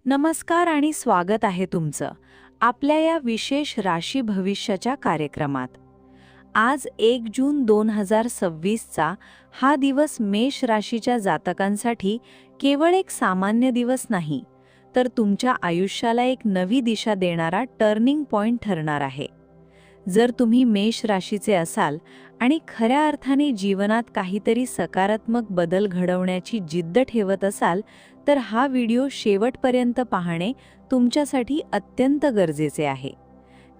नमस्कार आणि स्वागत आहे तुमचं आपल्या या विशेष राशी भविष्याच्या कार्यक्रमात. आज 1 जून 2026चा हा दिवस मेष राशीच्या जातकांसाठी केवळ एक सामान्य दिवस नाही, तर तुमच्या आयुष्याला एक नवी दिशा देणारा टर्निंग पॉइंट ठरणार आहे. जर तुम्ही मेष राशीचे असाल आणि खऱ्या अर्थाने जीवनात काहीतरी सकारात्मक बदल घडवण्याची जिद्द ठेवत असाल, तर हा व्हिडिओ शेवटपर्यंत पाहणे तुमच्यासाठी अत्यंत गरजेचे आहे.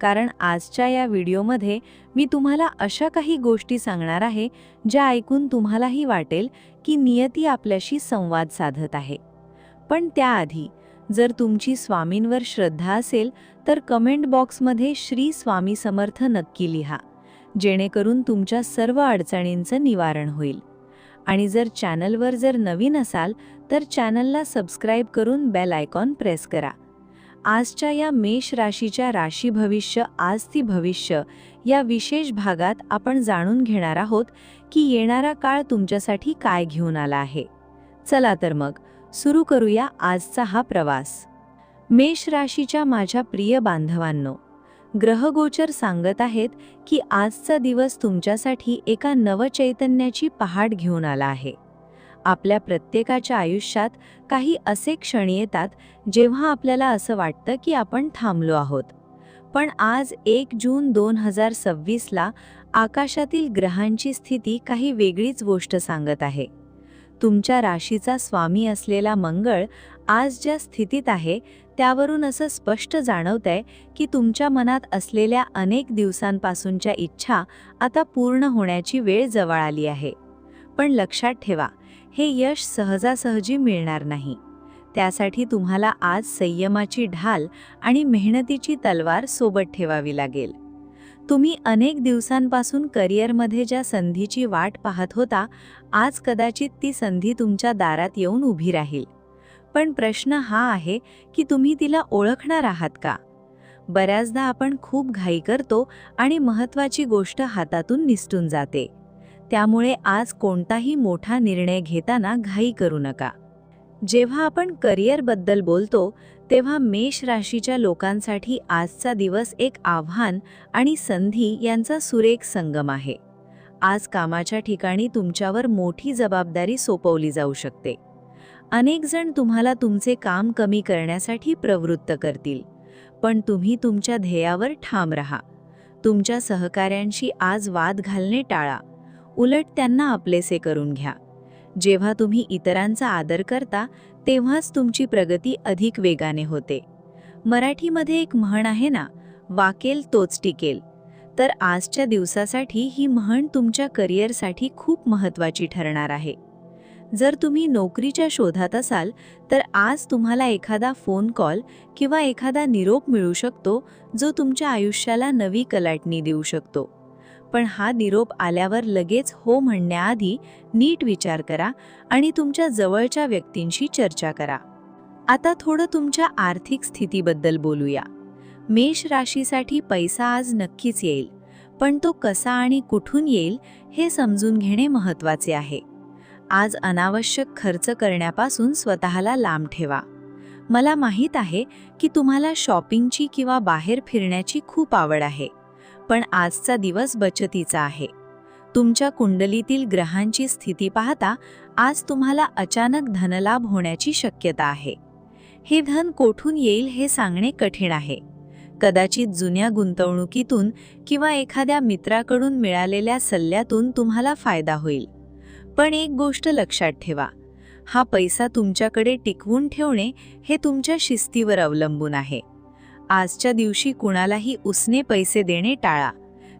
कारण आजच्या या व्हिडिओमध्ये मी तुम्हाला अशा काही गोष्टी सांगणार आहे ज्या ऐकून तुम्हालाही वाटेल की नियती आपल्याशी संवाद साधत आहे. पण त्याआधी जर तुमची स्वामींवर श्रद्धा असेल तर कमेंट बॉक्समध्ये श्री स्वामी समर्थ नक्की लिहा, जेणेकरून तुमच्या सर्व अडचणींचं निवारण होईल. आणि जर चॅनलवर नवीन असाल तर चॅनलला सबस्क्राईब करून बेल आयकॉन प्रेस करा. आजच्या या मेष राशीच्या राशी भविष्य आज ती भविष्य या विशेष भागात आपण जाणून घेणार आहोत की येणारा काळ तुमच्यासाठी काय घेऊन आला आहे. चला तर मग सुरू करूया आजचा हा प्रवास. मेष राशीच्या माझ्या प्रिय बांधवांनो, ग्रहगोचर सांगत आहेत की आजचा दिवस तुमच्यासाठी एका नवचैतन्याची पहाट घेऊन आला आहे. आपल्या प्रत्येकाच्या आयुष्यात काही असे क्षण येतात जेव्हा आपल्याला असं वाटतं की आपण थांबलो आहोत. पण आज 1 जून 2026ला आकाशातील ग्रहांची स्थिती काही वेगळीच गोष्ट सांगत आहे. तुमच्या राशीचा स्वामी असलेला मंगळ आज ज्या स्थितीत आहे त्यावरून असं स्पष्ट जाणवतंय की तुमच्या मनात असलेल्या अनेक दिवसांपासूनच्या इच्छा आता पूर्ण होण्याची वेळ जवळ आली आहे. पण लक्षात ठेवा, हे यश सहजासहजी मिळणार नाही. त्यासाठी तुम्हाला आज संयमाची ढाल आणि मेहनतीची तलवार सोबत ठेवावी लागेल. तुम्ही अनेक दिवसांपासून करिअरमध्ये ज्या संधीची वाट पाहत होता, आज कदाचित ती संधी तुमच्या दारात येऊन उभी राहील. पण प्रश्न हा आहे की तुम्ही तिला ओळखणार आहात का? बऱ्याचदा आपण खूप घाई करतो आणि महत्त्वाची गोष्ट हातातून निसटून जाते. त्यामुळे आज कोणताही मोठा निर्णय घेताना घाई करू नका. जेव्हा आपण करिअरबद्दल बोलतो तेव्हा मेष राशीच्या लोकांसाठी आजचा दिवस एक आव्हान आणि संधी यांचा सुरेख संगम आहे. आज कामाच्या ठिकाणी तुमच्यावर मोठी जबाबदारी सोपवली जाऊ शकते. अनेक जण तुम्हाला तुमचे काम कमी करण्यासाठी प्रवृत्त करतील, पण तुम्ही तुमच्या ध्येयावर ठाम राहा. तुमच्या सहकाऱ्यांशी आज वाद घालणे टाळा, उलट त्यांना आपलेसे करून घ्या. जेव्हा तुम्ही इतरांचा आदर करता तेव्हाच तुमची प्रगती अधिक वेगाने होते. मराठीमध्ये एक म्हण आहे ना, वाकेल तोच टिकेल. तर आजच्या दिवसासाठी ही म्हण तुमच्या करिअरसाठी खूप महत्त्वाची ठरणार आहे. जर तुम्ही नोकरीच्या शोधात असाल तर आज तुम्हाला एखादा फोन कॉल किंवा एखादा निरोप मिळू शकतो जो तुमच्या आयुष्याला नवी कलाटणी देऊ शकतो. पण हा निरोप आल्यावर लगेच हो म्हणण्याआधी नीट विचार करा आणि तुमच्या जवळच्या व्यक्तींशी चर्चा करा. आता थोडं तुमच्या आर्थिक स्थितीबद्दल बोलूया. मेष राशीसाठी पैसा आज नक्कीच येईल, पण तो कसा आणि कुठून येईल हे समजून घेणे महत्त्वाचे आहे. आज अनावश्यक खर्च करण्यापासून स्वतःला लांब ठेवा. मला माहीत आहे की तुम्हाला शॉपिंगची किंवा बाहेर फिरण्याची खूप आवड आहे, पण आजचा दिवस बचतीचा आहे. तुमच्या कुंडलीतील ग्रहांची स्थिती पाहता आज तुम्हाला अचानक धनलाभ होण्याची शक्यता आहे. हे धन कोठून येईल हे सांगणे कठीण आहे. कदाचित जुन्या गुंतवणुकीतून किंवा एखाद्या मित्राकडून मिळालेल्या सल्ल्यातून तुम्हाला फायदा होईल. पण एक गोष्ट लक्षात ठेवा, हा पैसा तुमच्याकडे टिकवून ठेवणे हे तुमच्या शिस्तीवर अवलंबून आहे. आजच्या दिवशी कुणालाही उसने पैसे देणे टाळा,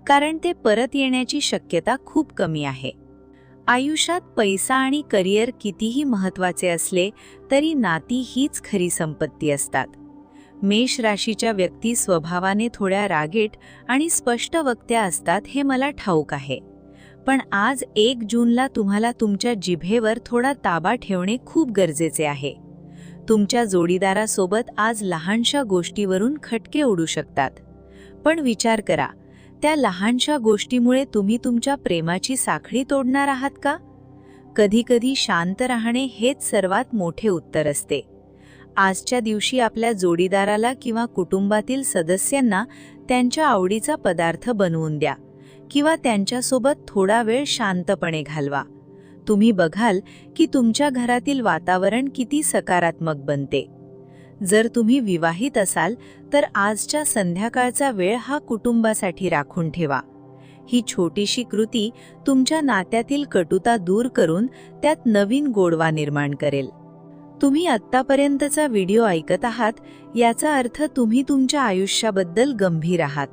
कारण ते परत येण्याची शक्यता खूप कमी आहे. आयुष्यात पैसा आणि करिअर कितीही महत्त्वाचे असले तरी नाती हीच खरी संपत्ती असतात. मेष राशीच्या व्यक्ती स्वभावाने थोड्या रागीट आणि स्पष्ट वक्त्या असतात हे मला ठाऊक आहे. पण आज 1 जूनला तुम्हाला तुमच्या जिभेवर थोडा ताबा ठेवणे खूप गरजेचे आहे. तुमच्या जोडीदारासोबत आज लहानशा गोष्टीवरून खटके उडू शकतात. पण विचार करा, त्या लहानशा गोष्टीमुळे तुम्ही तुमच्या प्रेमाची साखळी तोडणार आहात का? कधीकधी शांत राहणे हेच सर्वात मोठे उत्तर असते. आजच्या दिवशी आपल्या जोडीदाराला किंवा कुटुंबातील सदस्यांना त्यांच्या आवडीचा पदार्थ बनवून द्या किंवा त्यांच्यासोबत थोडा वेळ शांतपणे घालवा. तुम्ही बघाल की तुमच्या घरातील वातावरण किती सकारात्मक बनते. जर तुम्ही विवाहित असाल तर आजच्या संध्याकाळचा वेळ हा कुटुंबासाठी राखून ठेवा. ही छोटीशी कृती तुमच्या नात्यातील कटुता दूर करून त्यात नवीन गोडवा निर्माण करेल. तुम्ही आत्तापर्यंतचा व्हिडिओ ऐकत आहात याचा अर्थ तुम्ही तुमच्या आयुष्याबद्दल गंभीर आहात.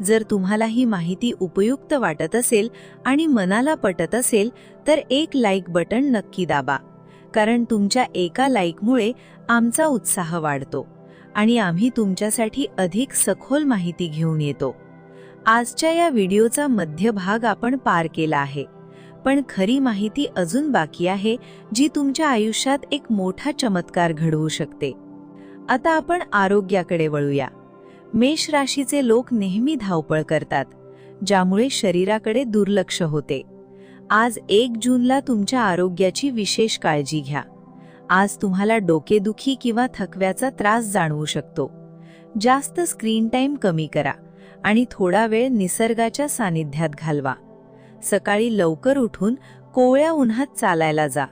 जर तुम्हाला ही माहिती उपयुक्त वाटत असेल आणि मनाला पटत असेल तर एक लाईक बटन नक्की दाबा, कारण तुमच्या एका लाईकमुळे आमचा उत्साह वाढतो आणि आम्ही तुमच्यासाठी अधिक सखोल माहिती घेऊन येतो. आजच्या या व्हिडिओचा मध्यभाग आपण पार केला आहे, पण खरी माहिती अजून बाकी आहे जी तुमच्या आयुष्यात एक मोठा चमत्कार घडवू शकते. आता आपण आरोग्याकडे वळूया. मेष राशीचे लोक नेहमी धावपळ करतात, ज्यामुळे शरीराकडे दुर्लक्ष होते. आज 1 जूनला तुमच्या आरोग्याची विशेष काळजी घ्या. आज तुम्हाला डोकेदुखी किंवा थकव्याचा त्रास जाणवू शकतो. जास्त स्क्रीन टाइम कमी करा आणि थोडा वेळ निसर्गाच्या सानिध्यात घालवा. सकाळी लवकर उठून कोवळ्या उन्हात चालायला जा,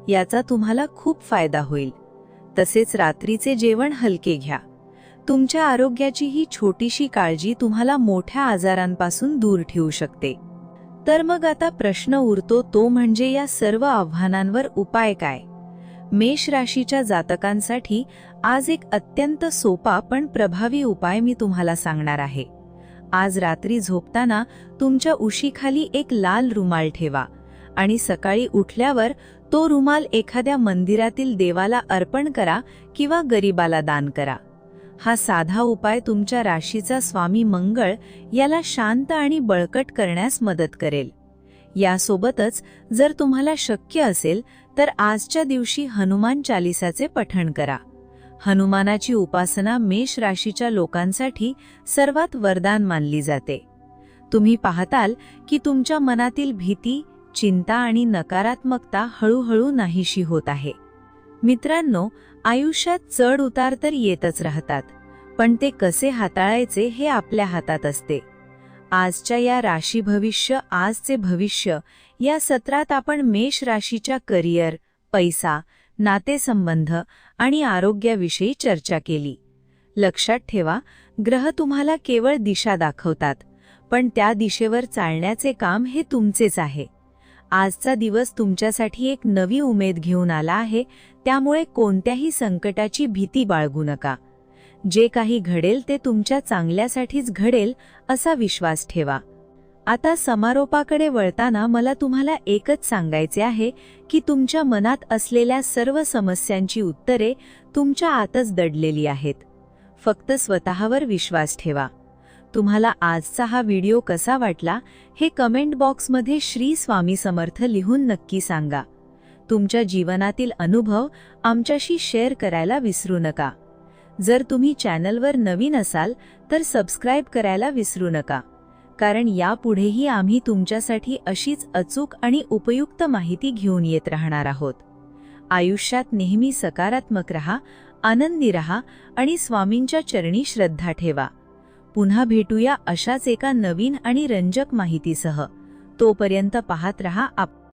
याचा तुम्हाला खूप फायदा होईल. तसेच रात्रीचे जेवण हलके घ्या. तुमच्या आरोग्याची ही छोटीशी काळजी तुम्हाला मोठ्या आजारांपासून दूर ठेवू शकते. तर मग आता प्रश्न उरतो तो म्हणजे या सर्व आव्हानांवर उपाय काय? मेष राशीच्या जातकांसाठी आज एक अत्यंत सोपा पण प्रभावी उपाय मी तुम्हाला सांगणार आहे. आज रात्री झोपताना तुमच्या उशीखाली एक लाल रुमाल ठेवा आणि सकाळी उठल्यावर तो रुमाल एखाद्या मंदिरातील देवाला अर्पण करा किंवा गरिबाला दान करा. हा साधा उपाय तुमच्या राशीचा स्वामी मंगळ याला शांत आणि बळकट करण्यास मदत करेल. यासोबतच जर तुम्हाला शक्य असेल तर आजच्या दिवशी हनुमान चालिसाचे पठण करा. हनुमानाची उपासना मेष राशीच्या लोकांसाठी सर्वात वरदान मानली जाते. तुम्ही पाहताल की तुमच्या मनातील भीती, चिंता आणि नकारात्मकता हळूहळू नाहीशी होत आहे. मित्रांनो, आयुष्यात चढ उतार तर येतच राहतात, पण ते कसे हाताळायचे हे आपल्या हातात असते. आजच्या या राशी भविष्य आजचे भविष्य या सत्रात आपण मेष राशीच्या करिअर, पैसा, नातेसंबंध आणि आरोग्याविषयी चर्चा केली. लक्षात ठेवा, ग्रह तुम्हाला केवळ दिशा दाखवतात, पण त्या दिशेवर चालण्याचे काम हे तुमचेच आहे. आजचा दिवस तुमच्यासाठी एक नवी उमेद घेऊन आला आहे, त्यामुळे कोणत्याही संकटाची भीती बाळगू नका. जे काही घडेल ते तुमच्या चांगल्यासाठीच घडेल असा विश्वास ठेवा. आता समारोपाकडे वळताना मला तुम्हाला एकच सांगायचे आहे की तुमच्या मनात असलेल्या सर्व समस्यांची उत्तरे तुमच्या आतच दडलेली आहेत. फक्त स्वतःवर विश्वास ठेवा. तुम्हाला आजचा हा व्हिडिओ कसा वाटला हे कमेंट बॉक्समध्ये श्री स्वामी समर्थ लिहून नक्की सांगा. तुमच्या जीवनातील अनुभव आमच्याशी शेअर करायला विसरू नका. जर तुम्ही चॅनलवर नवीन असाल तर सबस्क्राईब करायला विसरू नका, कारण यापुढेही आम्ही तुमच्यासाठी अशीच अचूक आणि उपयुक्त माहिती घेऊन येत राहणार आहोत. आयुष्यात नेहमी सकारात्मक रहा, आनंदी रहा आणि स्वामींच्या चरणी श्रद्धा ठेवा. पुन्हा भेटूया अशाच एका नवीन आणि रंजक माहितीसह. तोपर्यंत पाहत रहा